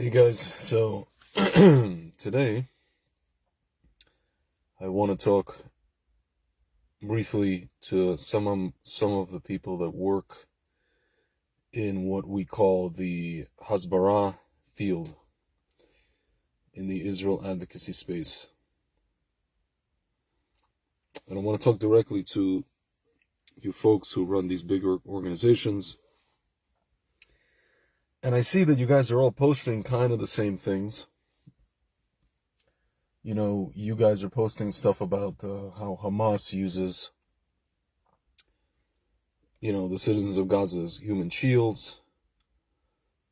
Hey guys, so today I want to talk briefly to some of the people that work in what we call the Hasbara field in the Israel advocacy space. And I want to talk directly to you folks who run these bigger organizations. And I see that you guys are all posting kind of the same things. You know, you guys are posting stuff about how Hamas uses, the citizens of Gaza as human shields,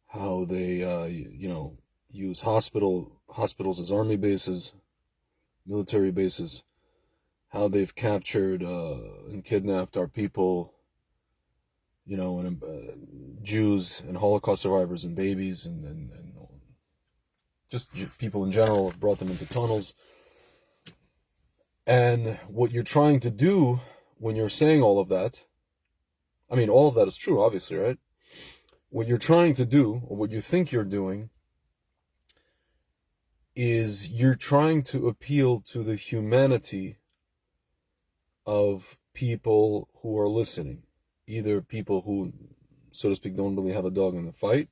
how they, use hospitals as army bases, military bases, how they've captured and kidnapped our people, and Jews and Holocaust survivors and babies and just people in general, brought them into tunnels. And what you're trying to do when you're saying all of that, I mean, all of that is true, obviously, right? What you're trying to do, or what you think you're doing, is you're trying to appeal to the humanity of people who are listening. Either people who, so to speak, don't really have a dog in the fight.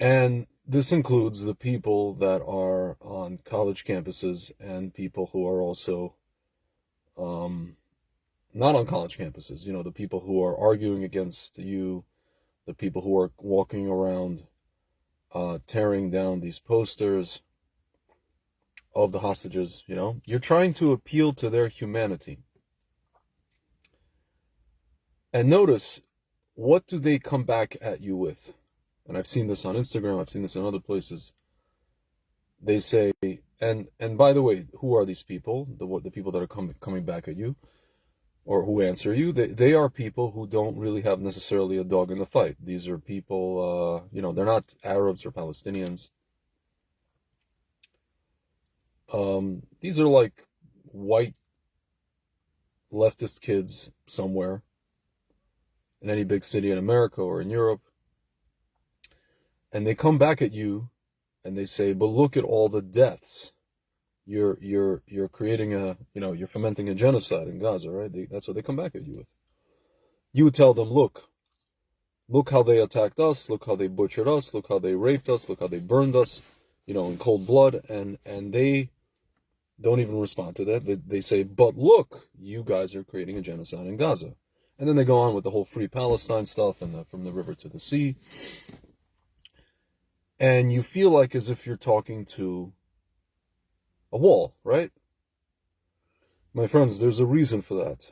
And this includes the people that are on college campuses and people who are also not on college campuses. The people who are arguing against you, the people who are walking around tearing down these posters of the hostages. You're trying to appeal to their humanity. And notice, what do they come back at you with? And I've seen this on Instagram, I've seen this in other places. They say, and by the way, who are these people? The people that are coming back at you, or who answer you? They are people who don't really have necessarily a dog in the fight. These are people, they're not Arabs or Palestinians. These are like white leftist kids somewhere in any big city in America or in Europe. And they come back at you and they say, but look at all the deaths. You're creating you're fomenting a genocide in Gaza, right? That's what they come back at you with. You would tell them, look how they attacked us, look how they butchered us, look how they raped us, look how they burned us, in cold blood, and they don't even respond to that. They say, but look, you guys are creating a genocide in Gaza. And then they go on with the whole free Palestine stuff and from the river to the sea. And you feel like as if you're talking to a wall, right? My friends, there's a reason for that.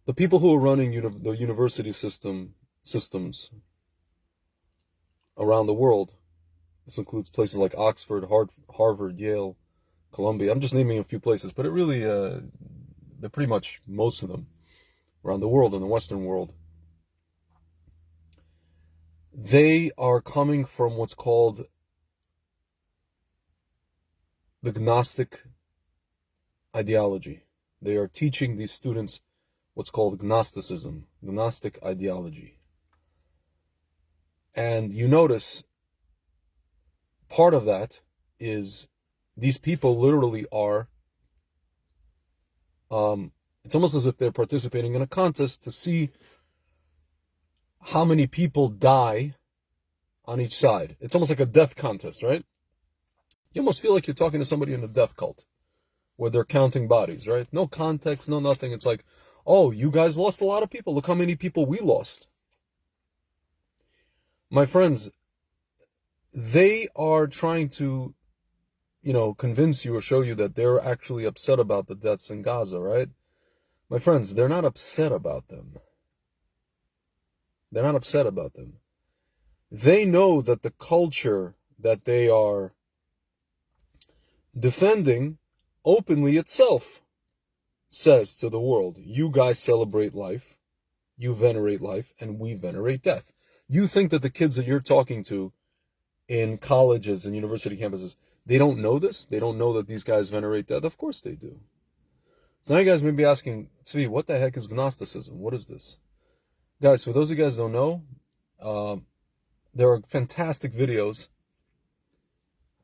The people who are running the university systems around the world, this includes places like Oxford, Harvard, Yale, Columbia. I'm just naming a few places, but it really, they're pretty much most of them around the world, in the Western world. They are coming from what's called the Gnostic Ideology. They are teaching these students what's called Gnosticism, Gnostic Ideology. And you notice part of that is these people literally are, it's almost as if they're participating in a contest to see how many people die on each side. It's almost like a death contest, right? You almost feel like you're talking to somebody in a death cult where they're counting bodies, right? No context, no nothing. It's like, oh, you guys lost a lot of people. Look how many people we lost. My friends, they are trying to, convince you or show you that they're actually upset about the deaths in Gaza, right? My friends, they're not upset about them. They're not upset about them. They know that the culture that they are defending openly itself says to the world, you guys celebrate life, you venerate life, and we venerate death. You think that the kids that you're talking to in colleges and university campuses, they don't know this? They don't know that these guys venerate death? Of course they do. So now you guys may be asking, Tzvi, what the heck is Gnosticism? What is this? Guys, for those of you guys who don't know, there are fantastic videos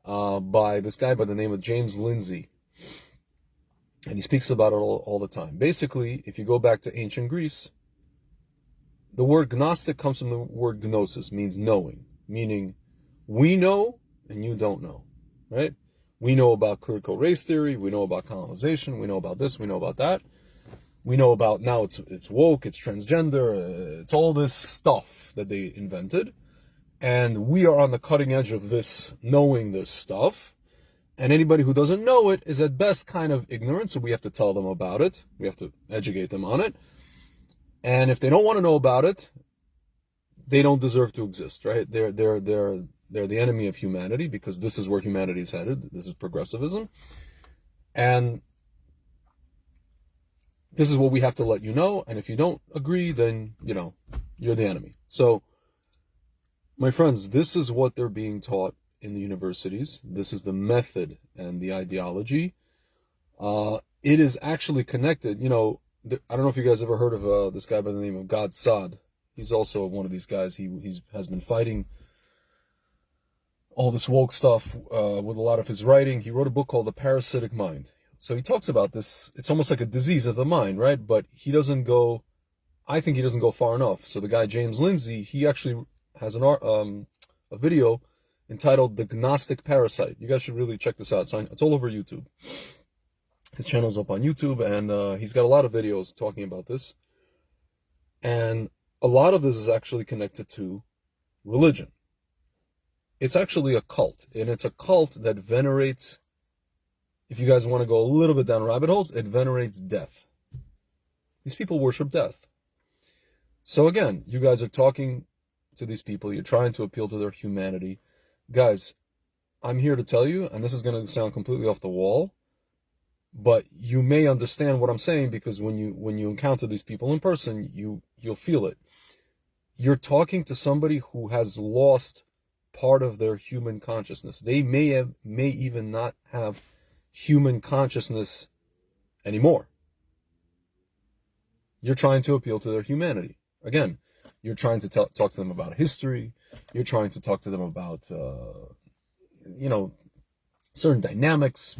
by this guy by the name of James Lindsay. And he speaks about it all the time. Basically, if you go back to ancient Greece, the word Gnostic comes from the word gnosis, means knowing, meaning we know and you don't know, right? We know about critical race theory, we know about colonization, we know about this, we know about that. We know about now it's woke, it's transgender, it's all this stuff that they invented. And we are on the cutting edge of this, knowing this stuff. And anybody who doesn't know it is at best kind of ignorant, so we have to tell them about it. We have to educate them on it. And if they don't want to know about it, they don't deserve to exist, right? They're the enemy of humanity, because this is where humanity is headed. This is progressivism. And this is what we have to let you know. And if you don't agree, then, you're the enemy. So, my friends, this is what they're being taught in the universities. This is the method and the ideology. It is actually connected. I don't know if you guys ever heard of this guy by the name of God Saad. He's also one of these guys. He has been fighting all this woke stuff with a lot of his writing. He wrote a book called The Parasitic Mind. So he talks about this. It's almost like a disease of the mind, right? But I think he doesn't go far enough. So the guy, James Lindsay, he actually has a video entitled The Gnostic Parasite. You guys should really check this out. It's all over YouTube. His channel's up on YouTube, and he's got a lot of videos talking about this. And a lot of this is actually connected to religion. It's actually a cult, and it's a cult that venerates, if you guys want to go a little bit down rabbit holes, it venerates death. These people worship death. So again, you guys are talking to these people, you're trying to appeal to their humanity. Guys, I'm here to tell you, and this is going to sound completely off the wall, but you may understand what I'm saying, because when you encounter these people in person, you'll feel it. You're talking to somebody who has lost part of their human consciousness. They may even not have human consciousness anymore. You're trying to appeal to their humanity. Again, you're trying to talk to them about history. You're trying to talk to them about, certain dynamics,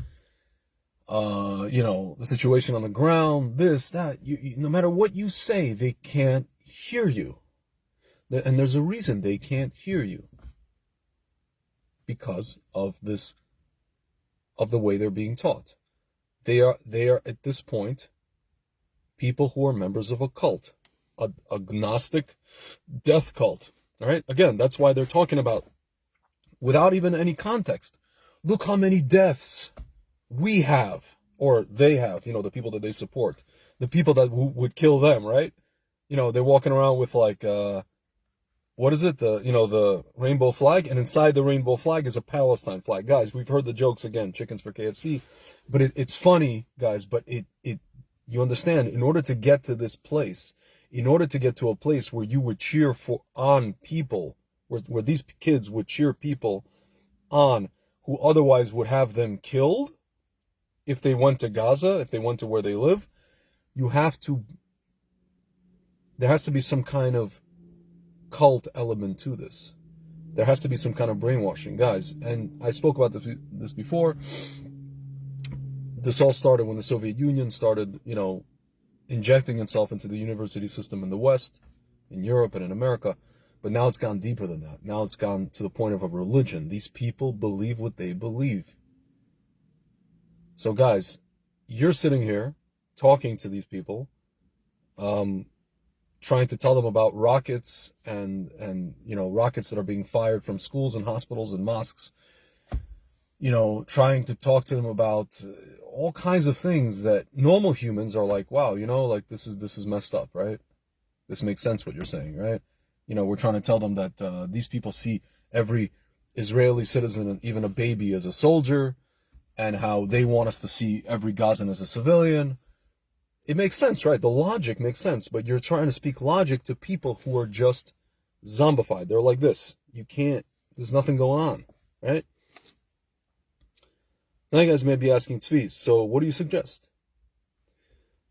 the situation on the ground, this, that. No matter what you say, they can't hear you. And there's a reason they can't hear you. Because of the way they're being taught. They are at this point people who are members of a cult, a Gnostic death cult. All right? Again, that's why they're talking about, without even any context, look how many deaths we have, or they have, the people that they support, the people that would kill them, right? They're walking around with like, what is it? The rainbow flag, and inside the rainbow flag is a Palestine flag. Guys, we've heard the jokes again, chickens for KFC, but it's funny, guys, but you understand, in order to get to this place, in order to get to a place where you would cheer on people, where these kids would cheer people on who otherwise would have them killed if they went to Gaza, if they went to where they live, there has to be some kind of cult element to this. There has to be some kind of brainwashing, guys. And I spoke about this before. This all started when the Soviet Union started, injecting itself into the university system in the West, in Europe and in America. But now it's gone deeper than that. Now it's gone to the point of a religion. These people believe what they believe. So guys, you're sitting here talking to these people, trying to tell them about rockets and rockets that are being fired from schools and hospitals and mosques, trying to talk to them about all kinds of things that normal humans are like, wow, like this is messed up, right? This makes sense what you're saying, right? We're trying to tell them that these people see every Israeli citizen, even a baby, as a soldier, and how they want us to see every Gazan as a civilian. It makes sense, right? The logic makes sense, but you're trying to speak logic to people who are just zombified. They're like this. There's nothing going on, right? Now you guys may be asking, Tzvi, so what do you suggest?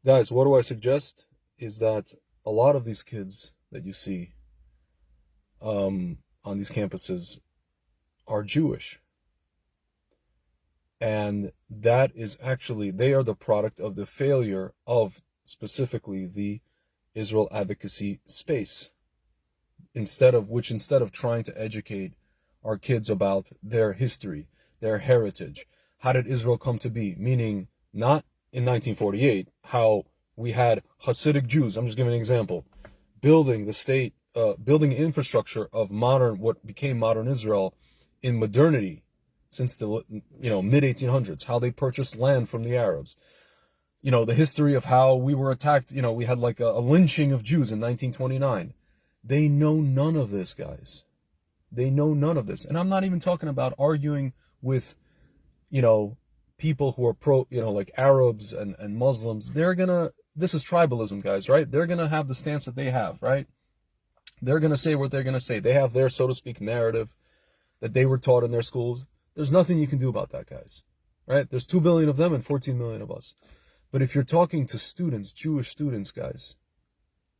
Guys, what do I suggest is that a lot of these kids that you see, on these campuses are Jewish. And that is actually, they are the product of the failure of specifically the Israel advocacy space. Instead of trying to educate our kids about their history, their heritage, how did Israel come to be? Meaning, not in 1948, how we had Hasidic Jews, I'm just giving an example, building the state, building infrastructure of what became modern Israel in modernity since the mid 1800s, how they purchased land from the Arabs. The history of how we were attacked, we had like a lynching of Jews in 1929. They know none of this, guys. They know none of this. And I'm not even talking about arguing with, people who are like Arabs and Muslims. This is tribalism, guys, right? They're going to have the stance that they have, right? They're going to say what they're going to say. They have their, so to speak, narrative that they were taught in their schools. There's nothing you can do about that, guys, right? There's 2 billion of them and 14 million of us. But if you're talking to students, Jewish students, guys,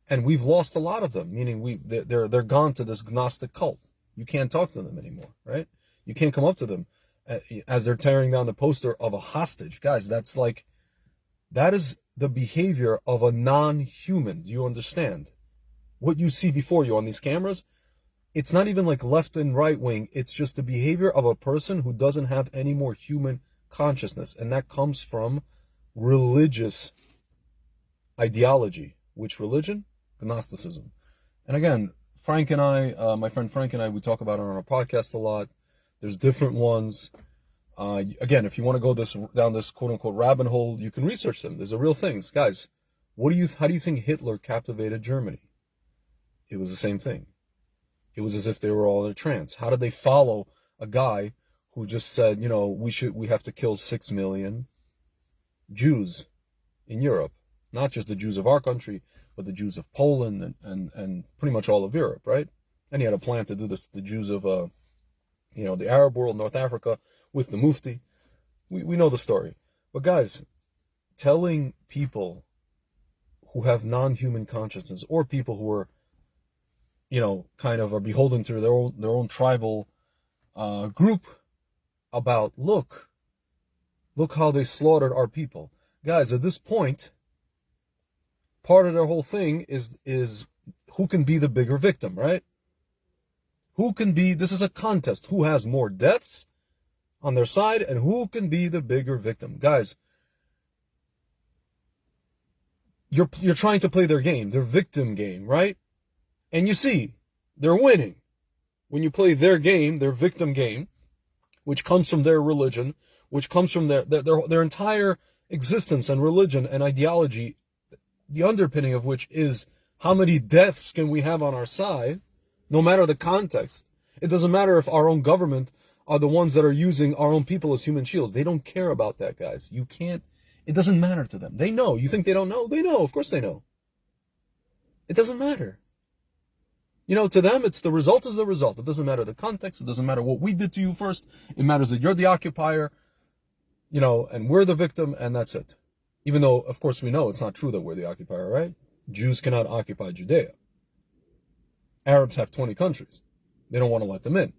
and we've lost a lot of them, meaning they're gone to this Gnostic cult. You can't talk to them anymore, right? You can't come up to them as they're tearing down the poster of a hostage. Guys, that is the behavior of a non-human. Do you understand? What you see before you on these cameras, it's not even like left and right wing. It's just the behavior of a person who doesn't have any more human consciousness. And that comes from religious ideology. Which religion? Gnosticism. And again, Frank and I, my friend Frank and I, we talk about it on our podcast a lot. There's different ones. Again, if you want to go down this quote unquote rabbit hole, you can research them. There's a real things. Guys, how do you think Hitler captivated Germany? It was the same thing. It was as if they were all in a trance. How did they follow a guy who just said, we have to kill 6 million Jews in Europe? Not just the Jews of our country, but the Jews of Poland and pretty much all of Europe, right? And he had a plan to do this to the Jews of, the Arab world, North Africa, with the Mufti. We know the story. But guys, telling people who have non-human consciousness or people who are, kind of are beholden to their own tribal group about, look how they slaughtered our people. Guys, at this point, part of their whole thing is who can be the bigger victim, right? This is a contest. Who has more deaths on their side and who can be the bigger victim? Guys, you're trying to play their game, their victim game, right? And you see, they're winning. When you play their game, their victim game, which comes from their religion, which comes from their entire existence and religion and ideology, the underpinning of which is how many deaths can we have on our side, no matter the context. It doesn't matter if our own government are the ones that are using our own people as human shields. They don't care about that, guys. It doesn't matter to them. They know. You think they don't know? They know. Of course they know. It doesn't matter. To them, it's the result is the result. It doesn't matter the context. It doesn't matter what we did to you first. It matters that you're the occupier, and we're the victim, and that's it. Even though, of course, we know it's not true that we're the occupier, right? Jews cannot occupy Judea. Arabs have 20 countries. They don't want to let them in.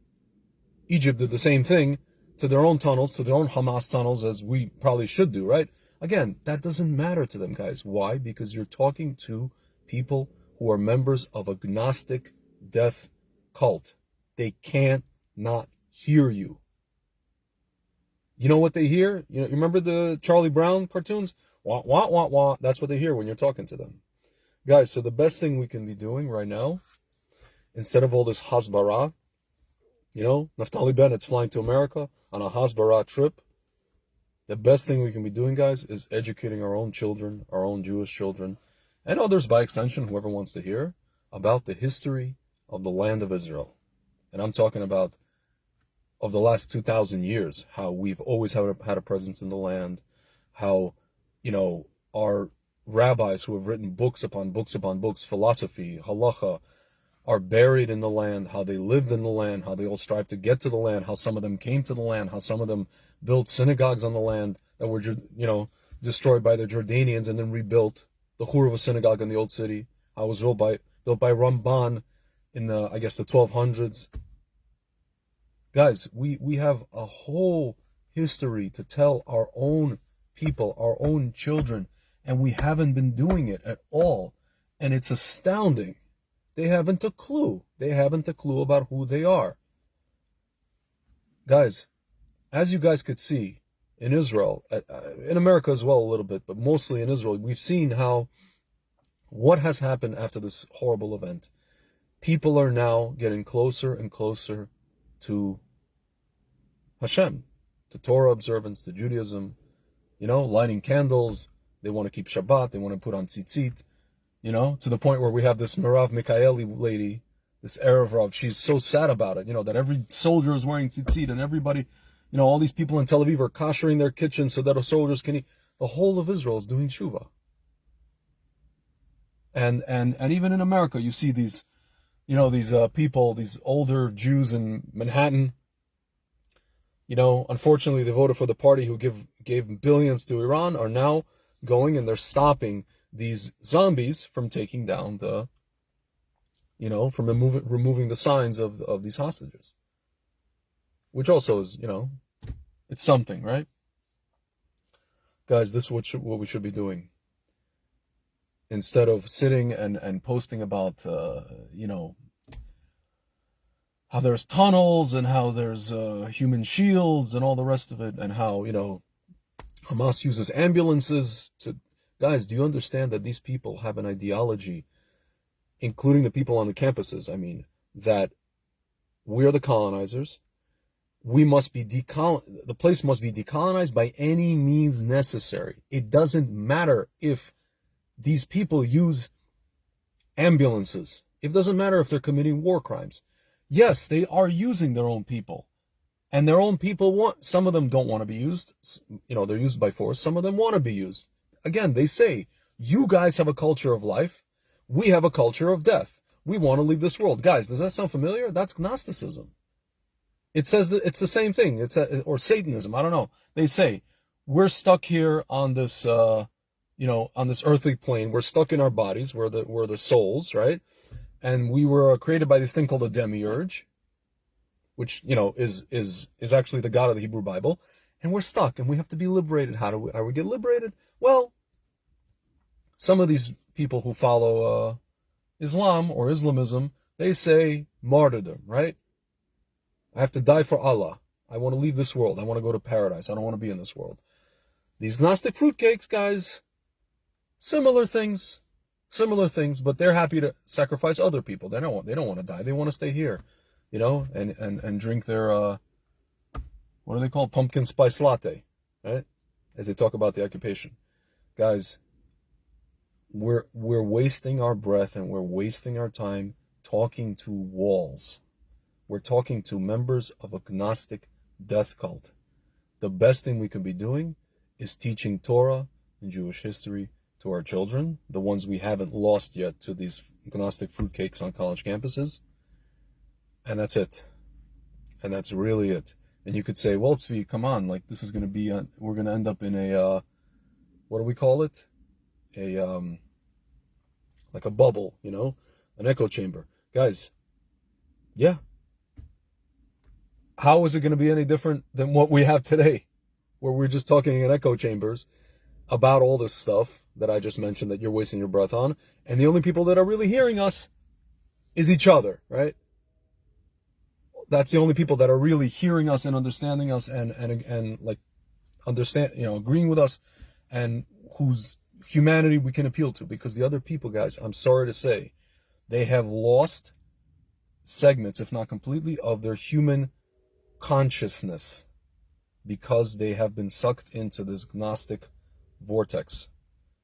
Egypt did the same thing to their own tunnels, to their own Hamas tunnels, as we probably should do, right? Again, that doesn't matter to them, guys. Why? Because you're talking to people who are members of a Gnostic death cult. They can't not hear you. You know what they hear? You remember the Charlie Brown cartoons? Wah, wah, wah, wah. That's what they hear when you're talking to them. Guys, so the best thing we can be doing right now, instead of all this Hasbara, Naftali Bennett's flying to America on a Hasbara trip. The best thing we can be doing, guys, is educating our own children, our own Jewish children, and others by extension, whoever wants to hear, about the history of the land of Israel. And I'm talking about of the last 2,000 years, how we've always had a presence in the land, how, our rabbis who have written books upon books upon books, philosophy, halacha, are buried in the land, how they lived in the land, how they all strive to get to the land, how some of them came to the land, how some of them built synagogues on the land that were, destroyed by the Jordanians and then rebuilt. The Hur of a synagogue in the old city, how it was built by Ramban in the, I guess, the 1200s. Guys, we have a whole history to tell our own people, our own children, and we haven't been doing it at all. And it's astounding. They haven't a clue. They haven't a clue about who they are. Guys, as you guys could see, in Israel, in America as well a little bit, but mostly in Israel, we've seen how what has happened after this horrible event. People are now getting closer and closer to Hashem, to Torah observance, to Judaism, lighting candles. They want to keep Shabbat. They want to put on tzitzit, to the point where we have this Merav Mikhaeli lady, this Erev Rav. She's so sad about it, that every soldier is wearing tzitzit and everybody, all these people in Tel Aviv are koshering their kitchens so that the soldiers can eat. The whole of Israel is doing tshuva. And even in America, you see these, these people, these older Jews in Manhattan. Unfortunately, they voted for the party who gave billions to Iran, are now going and they're stopping these zombies from taking down the, from removing the signs of these hostages. Which also is, it's something, right? Guys, this is what we should be doing. Instead of sitting and posting about, how there's tunnels and how there's human shields and all the rest of it, and how, Hamas uses ambulances to... Guys, do you understand that these people have an ideology, including the people on the campuses, that we are the colonizers. We must be the place must be decolonized by any means necessary. It doesn't matter if these people use ambulances. It doesn't matter if they're committing war crimes. Yes, they are using their own people. And their own people some of them don't want to be used. They're used by force. Some of them want to be used. Again, they say, you guys have a culture of life. We have a culture of death. We want to leave this world. Guys, does that sound familiar? That's Gnosticism. It says that it's the same thing. Or Satanism. I don't know. They say, we're stuck here on this, on this earthly plane. We're stuck in our bodies. We're the souls, right? And we were created by this thing called a demiurge, which, is actually the God of the Hebrew Bible. And we're stuck and we have to be liberated. How do we get liberated? Well, some of these people who follow Islam or Islamism, they say martyrdom, right? I have to die for Allah. I want to leave this world. I want to go to paradise. I don't want to be in this world. These Gnostic fruitcakes, guys, similar things, but they're happy to sacrifice other people. They don't want to die. They want to stay here, and drink their, what do they call, pumpkin spice latte, right? As they talk about the occupation. Guys, we're wasting our breath and we're wasting our time talking to walls. We're talking to members of a Gnostic death cult. The best thing we could be doing is teaching Torah and Jewish history to our children, the ones we haven't lost yet to these Gnostic fruitcakes on college campuses. And that's it. And that's really it. And you could say, well, Tzvi, come on, like this is going to be, we're going to end up in a, what do we call it? Like a bubble, an echo chamber. Guys, yeah. How is it going to be any different than what we have today, where we're just talking in echo chambers about all this stuff that I just mentioned that you're wasting your breath on, and the only people that are really hearing us is each other, right? That's the only people that are really hearing us and understanding us and like understand, agreeing with us, and whose humanity we can appeal to. Because the other people, guys, I'm sorry to say, they have lost segments, if not completely, of their human consciousness because they have been sucked into this Gnostic vortex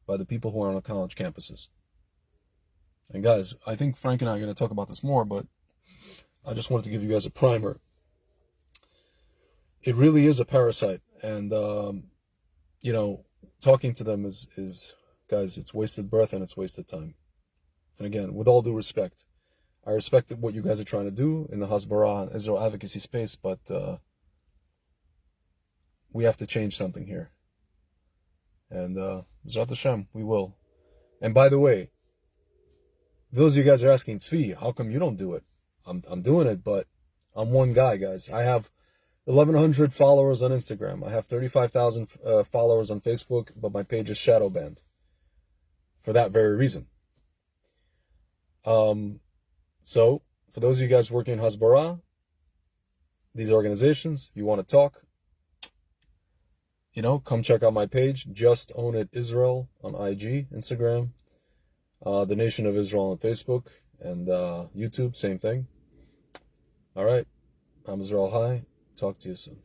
by the people who are on the college campuses. And guys, I think Frank and I are going to talk about this more, but I just wanted to give you guys a primer. It really is a parasite, and talking to them is guys, it's wasted breath and it's wasted time. And again, with all due respect, I respect what you guys are trying to do in the Hasbara and Israel advocacy space, but we have to change something here. And Zrat Hashem, we will. And by the way, those of you guys are asking, Tzvi, how come you don't do it? I'm doing it, but I'm one guy, guys. I have 1,100 followers on Instagram. I have 35,000 followers on Facebook, but my page is shadow banned for that very reason. So, for those of you guys working in Hasbara, these organizations, if you want to talk, come check out my page, Just Own It Israel on IG, Instagram, The Nation of Israel on Facebook, and YouTube, same thing. All right, I'm Israel High. Talk to you soon.